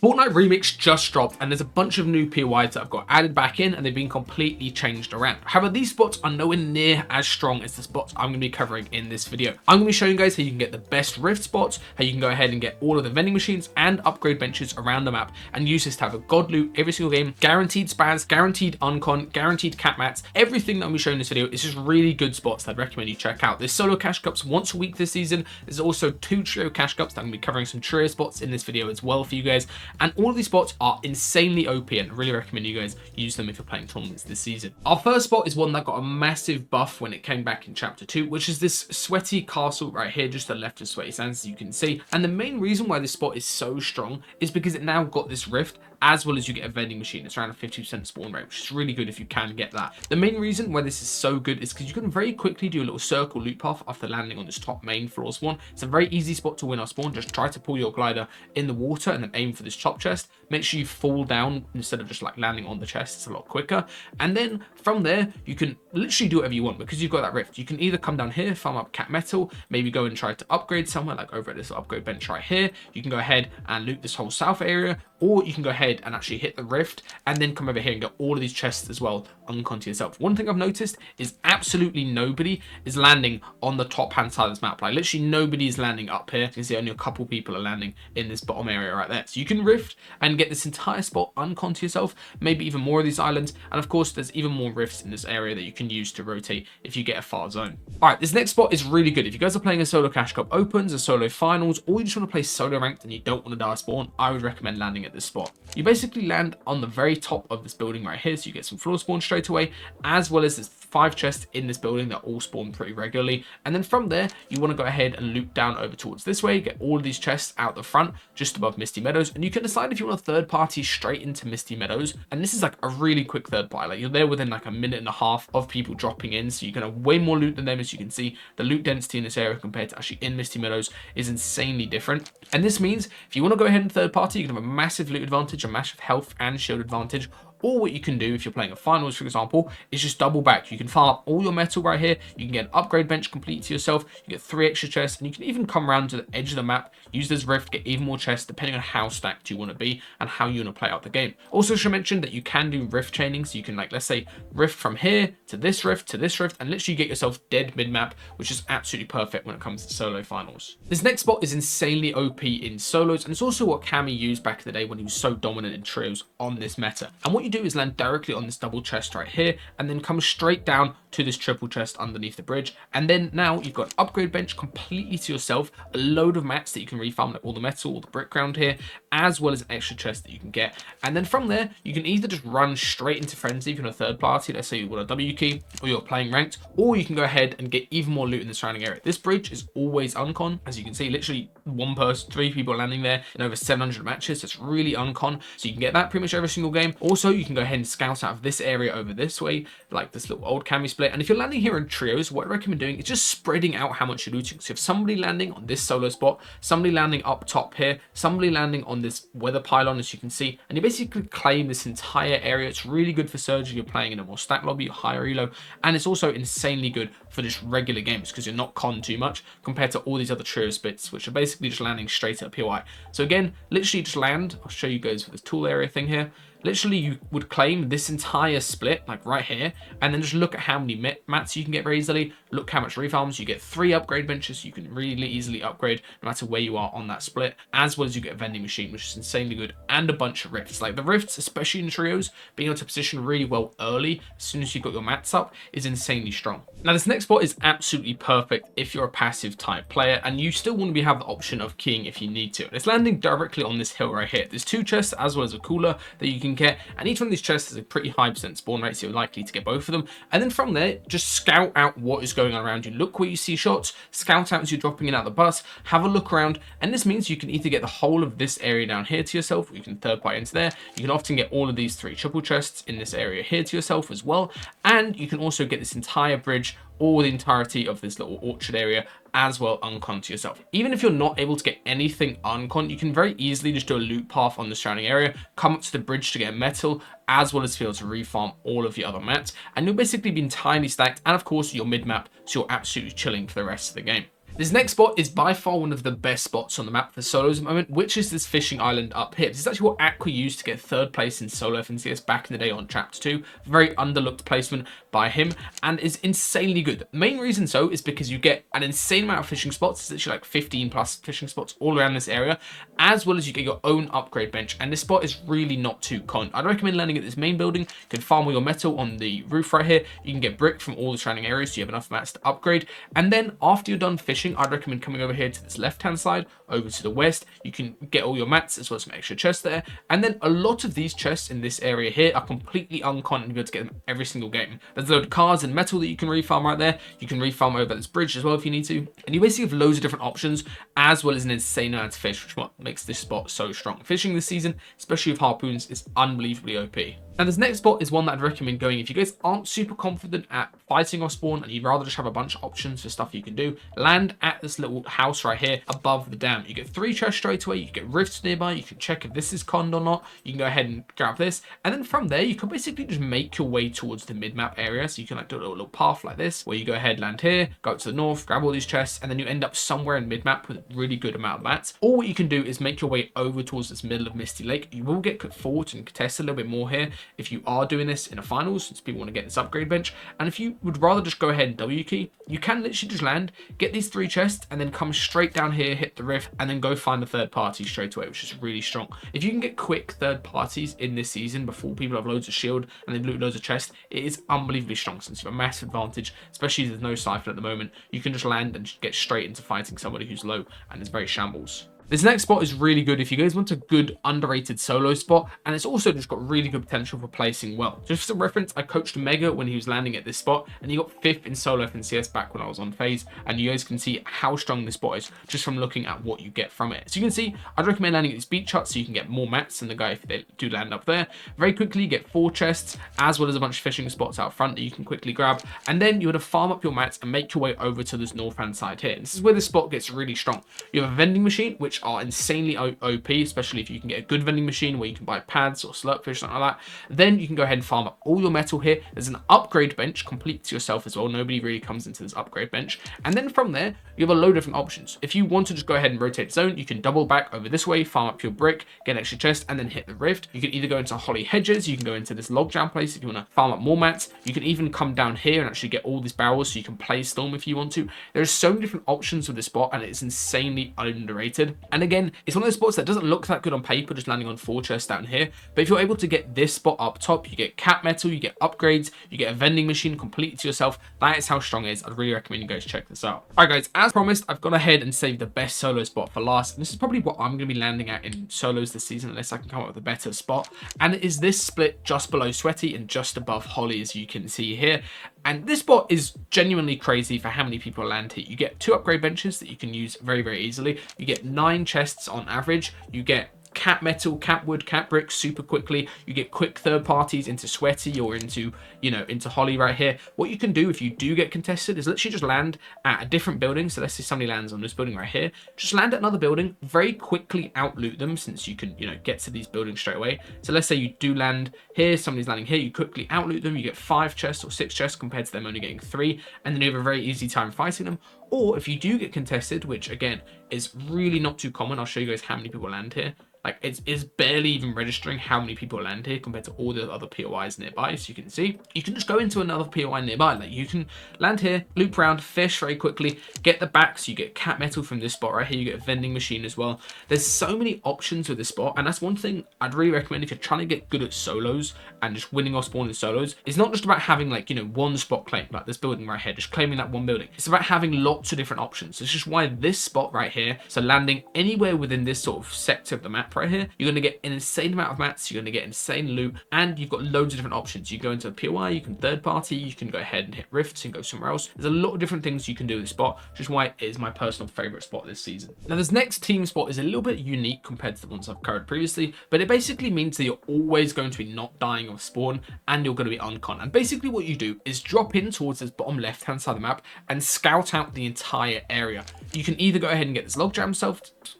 Fortnite Remix just dropped and there's a bunch of new POIs that have got added back in and they've been completely changed around. However, these spots are nowhere near as strong as the spots I'm going to be covering in this video. I'm going to be showing you guys how you can get the best rift spots, how you can go ahead and get all of the vending machines and upgrade benches around the map and use this to have a god loot every single game, guaranteed spaz, guaranteed uncon, guaranteed cat mats. Everything that I'm going to be showing in this video is just really good spots that I'd recommend you check out. There's solo cash cups once a week this season. There's also 2 trio cash cups that I'm going to be covering some trio spots in this video as well for you guys. And all of these spots are insanely OP and I really recommend you guys use them if you're playing tournaments this season. Our first spot is one that got a massive buff when it came back in Chapter 2, which is this sweaty castle right here, just to the left of Sweaty Sands, as you can see. And the main reason why this spot is so strong is because it now got this rift, as well as you get a vending machine. It's around a 50% spawn rate, which is really good if you can get that. The main reason why this is so good is because you can very quickly do a little circle loot path after landing on this top main floor spawn. It's a very easy spot to win our spawn. Just try to pull your glider in the water and then aim for this top chest. Make sure you fall down instead of just like landing on the chest. It's a lot quicker. And then from there, you can literally do whatever you want because you've got that rift. You can either come down here, farm up cat metal, maybe go and try to upgrade somewhere, like over at this upgrade bench right here. You can go ahead and loot this whole south area, or you can go ahead and actually hit the rift and then come over here and get all of these chests as well, uncon to yourself. One thing I've noticed is absolutely nobody is landing on the top hand side of this map. Like literally nobody is landing up here. You can see only a couple people are landing in this bottom area right there. So you can rift and get this entire spot uncon to yourself, maybe even more of these islands. And of course, there's even more rifts in this area that you can use to rotate if you get a far zone. All right, this next spot is really good. If you guys are playing a solo cash cup opens, a solo finals, or you just want to play solo ranked and you don't want to die spawn, I would recommend landing at this spot. You basically land on the very top of this building right here, so you get some floor spawn straight away, as well as there's 5 chests in this building that all spawn pretty regularly. And then from there, you want to go ahead and loop down over towards this way, get all of these chests out the front, just above Misty Meadows. And you can decide if you want a third party straight into Misty Meadows. And this is like a really quick third party. Like you're there within like a minute and a half of people dropping in. So you're going to have way more loot than them. As you can see, the loot density in this area compared to actually in Misty Meadows is insanely different. And this means if you want to go ahead and third party, you can have a massive loot advantage, a massive health and shield advantage. Or what you can do if you're playing a finals, for example, is just double back. You can farm up all your metal right here. You can get an upgrade bench complete to yourself. You get 3 extra chests, and you can even come around to the edge of the map, use this rift, get even more chests, depending on how stacked you want to be and how you want to play out the game. Also, should mention that you can do rift chaining. So you can, like, let's say, rift from here to this rift, and literally get yourself dead mid-map, which is absolutely perfect when it comes to solo finals. This next spot is insanely OP in solos, and it's also what Cammy used back in the day when he was so dominant in trios on this meta. And what you do is land directly on this double chest right here and then come straight down to this triple chest underneath the bridge. And then now you've got an upgrade bench completely to yourself, a load of mats that you can refarm, like all the metal, all the brick ground here, as well as an extra chest that you can get. And then from there, you can either just run straight into frenzy if you're a third party, let's say you want a W key, or you're playing ranked, or you can go ahead and get even more loot in the surrounding area. This bridge is always uncon. As you can see, literally 1 person, 3 people landing there in over 700 matches. So it's really uncon. So you can get that pretty much every single game. Also, you can go ahead and scout out of this area over this way, like this little old cami split. And if you're landing here in trios, what I recommend doing is just spreading out how much you're looting. So if somebody landing on this solo spot, somebody landing up top here, somebody landing on this weather pylon, as you can see, and you basically claim this entire area. It's really good for surge if you're playing in a more stacked lobby, higher elo, and it's also insanely good for just regular games because you're not con too much compared to all these other trio splits, which are basically just landing straight at a POI. So again, literally just land. I'll show you guys with this tool area thing here. Literally, you would claim this entire split, like right here, and then just look at how many mats you can get very easily. Look how much refarms. You get 3 upgrade benches. You can really easily upgrade no matter where you are on that split, as well as you get a vending machine, which is insanely good, and a bunch of rifts. Like the rifts, especially in trios, being able to position really well early, as soon as you've got your mats up, is insanely strong. Now, this next spot is absolutely perfect if you're a passive type player, and you still want to have the option of keying if you need to. And it's landing directly on this hill right here. There's 2 chests, as well as a cooler that you can get, and each one of these chests has a pretty high % spawn rate, so you're likely to get both of them. And then from there, just scout out what is going on around you. Look where you see shots, scout out as you're dropping in out of the bus, have a look around, and this means you can either get the whole of this area down here to yourself, or you can third party into there. You can often get all of these 3 triple chests in this area here to yourself as well, and you can also get this entire bridge or the entirety of this little orchard area as well uncon to yourself. Even if you're not able to get anything uncon, you can very easily just do a loot path on the surrounding area, come up to the bridge to get metal, as well as be able to refarm all of the other mats, and you'll basically be entirely stacked, and of course you're mid-map, so you're absolutely chilling for the rest of the game. This next spot is by far one of the best spots on the map for solos at the moment, which is this fishing island up here. This is actually what Aqua used to get 3rd place in solo FNCS back in the day on Chapter 2. Very underlooked placement by him and is insanely good. The main reason so is because you get an insane amount of fishing spots. It's literally like 15 plus fishing spots all around this area, as well as you get your own upgrade bench. And this spot is really not too con. I'd recommend landing at this main building. You can farm all your metal on the roof right here. You can get brick from all the surrounding areas, so you have enough mats to upgrade. And then after you're done fishing, I'd recommend coming over here to this left-hand side, over to the west. You can get all your mats as well as some extra chests there. And then a lot of these chests in this area here are completely uncon, and you'll be able to get them every single game. There's a load of cards and metal that you can refarm right there. You can refarm over this bridge as well if you need to. And you basically have loads of different options, as well as an insane amount of fish, which is what makes this spot so strong. Fishing this season, especially with harpoons, is unbelievably OP. Now this next spot is one that I'd recommend going if you guys aren't super confident at fighting off spawn and you'd rather just have a bunch of options for stuff you can do. Land at this little house right here above the dam. You get 3 chests straight away. You get rifts nearby. You can check if this is conned or not. You can go ahead and grab this, and then from there you can basically just make your way towards the mid-map area. So you can like do a little path like this where you go ahead, land here, go up to the north, grab all these chests, and then you end up somewhere in mid-map with a really good amount of mats. Or what you can do is make your way over towards this middle of Misty Lake. You will get fought and contested a little bit more here if you are doing this in a finals, since people want to get this upgrade bench. And if you would rather just go ahead and W key, you can literally just land, get these 3 chests, and then come straight down here, hit the rift, and then go find the 3rd party straight away, which is really strong. If you can get quick 3rd parties in this season before people have loads of shield and they've loot loads of chests, it is unbelievably strong, since you have a massive advantage, especially if there's no siphon at the moment. You can just land and just get straight into fighting somebody who's low and is very shambles. This next spot is really good if you guys want a good underrated solo spot, and it's also just got really good potential for placing well. Just for some reference, I coached Mega when he was landing at this spot, and he got 5th in solo FNCS back when I was on phase, and you guys can see how strong this spot is just from looking at what you get from it. So you can see, I'd recommend landing at this beach hut so you can get more mats than the guy if they do land up there. Very quickly, you get 4 chests, as well as a bunch of fishing spots out front that you can quickly grab, and then you want to farm up your mats and make your way over to this north-hand side here. And this is where this spot gets really strong. You have a vending machine, which are insanely OP, especially if you can get a good vending machine where you can buy pads or slurpfish, something like that. Then you can go ahead and farm up all your metal here. There's an upgrade bench complete to yourself as well. Nobody really comes into this upgrade bench. And then from there, you have a load of different options. If you want to just go ahead and rotate zone, you can double back over this way, farm up your brick, get an extra chest, and then hit the rift. You can either go into holly hedges, you can go into this log jam place if you want to farm up more mats. You can even come down here and actually get all these barrels so you can play storm if you want to. There's so many different options with this spot, and it's insanely underrated. And again, it's one of those spots that doesn't look that good on paper, just landing on 4 chests down here. But if you're able to get this spot up top, you get cap metal, you get upgrades, you get a vending machine completely to yourself. That is how strong it is. I'd really recommend you guys check this out. All right, guys, as promised, I've gone ahead and saved the best solo spot for last. And this is probably what I'm going to be landing at in solos this season, unless I can come up with a better spot. And it is this split just below Sweaty and just above Holly, as you can see here. And this spot is genuinely crazy for how many people land here. You get 2 upgrade benches that you can use very, very easily. You get 9 chests on average. You get cap metal, cap wood, cap brick super quickly. You get quick 3rd parties into Sweaty or into, you know, into Holly right here. What you can do if you do get contested is literally just land at a different building. So let's say somebody lands on this building right here. Just land at another building, very quickly out loot them, since you can, you know, get to these buildings straight away. So let's say you do land here, somebody's landing here, you quickly out loot them. You get 5 chests or 6 chests compared to them only getting 3, and then you have a very easy time fighting them. Or if you do get contested, which again is really not too common, I'll show you guys how many people land here. Like, it's barely even registering how many people land here compared to all the other POIs nearby. So you can see, you can just go into another POI nearby. Like, you can land here, loop around, fish very quickly, get the backs, you get cap metal from this spot right here, you get a vending machine as well. There's so many options with this spot, and that's one thing I'd really recommend if you're trying to get good at solos and just winning off spawn in solos. It's not just about having, like, you know, one spot claim, like this building right here, just claiming that one building. It's about having lots of different options. It's just why this spot right here, so landing anywhere within this sort of sector of the map right here, you're going to get an insane amount of mats, you're going to get insane loot, and you've got loads of different options. You go into a POI, you can 3rd party, you can go ahead and hit rifts and go somewhere else. There's a lot of different things you can do with this spot, which is why it is my personal favorite spot this season. Now, this next team spot is a little bit unique compared to the ones I've covered previously, but it basically means that you're always going to be not dying of spawn, and you're going to be uncon. And basically what you do is drop in towards this bottom left-hand side of the map and scout out the entire area. You can either go ahead and get this logjam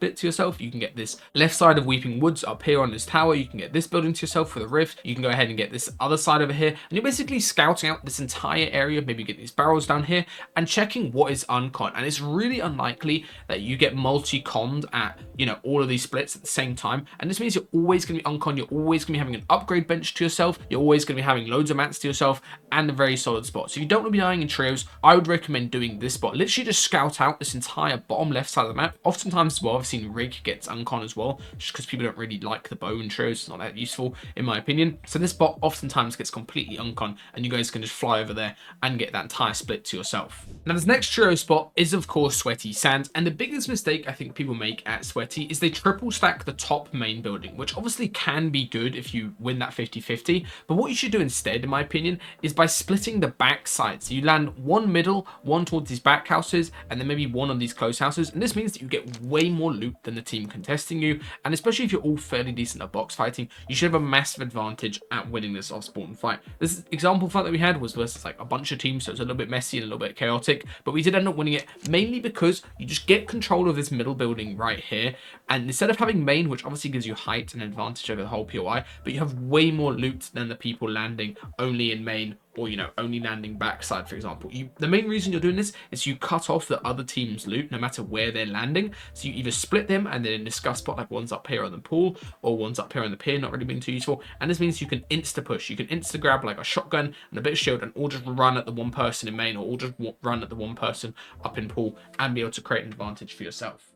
bit to yourself, you can get this left side side of Weeping Woods up here on this tower, you can get this building to yourself for the rift. You can go ahead and get this other side over here, and you're basically scouting out this entire area, maybe get these barrels down here and checking what is uncon. And it's really unlikely that you get multi-conned at, you know, all of these splits at the same time. And this means you're always going to be uncon, you're always going to be having an upgrade bench to yourself, you're always going to be having loads of mats to yourself, and a very solid spot. So if you don't want to be dying in trios, I would recommend doing this spot. Literally just scout out this entire bottom left side of the map. Oftentimes as well, I've seen Rig gets uncon as well, just because people don't really like the bow in trios. It's not that useful in my opinion. So this spot oftentimes gets completely uncon, and you guys can just fly over there and get that entire split to yourself. Now this next trio spot is of course Sweaty Sands, and the biggest mistake I think people make at Sweaty is they triple stack the top main building, which obviously can be good if you win that 50-50, but what you should do instead, in my opinion, is by splitting the back sides. You land one middle, one towards these back houses, and then maybe one on these close houses, and this means that you get way more loot than the team contesting you, and especially if you're all fairly decent at box fighting, you should have a massive advantage at winning this off-spawn fight. This example fight that we had was versus like a bunch of teams, so it's a little bit messy and a little bit chaotic, but we did end up winning it mainly because you just get control of this middle building right here, and instead of having main, which obviously gives you height and advantage over the whole POI, but you have way more loot than the people landing only in main, or, you know, only landing backside, for example. The main reason you're doing this is you cut off the other team's loot no matter where they're landing. So you either split them and then in this scuff spot, like one's up here on the pool or one's up here on the pier, not really being too useful. And this means you can insta push. You can insta grab like a shotgun and a bit of shield and all just run at the one person in main, or all just run at the one person up in pool and be able to create an advantage for yourself.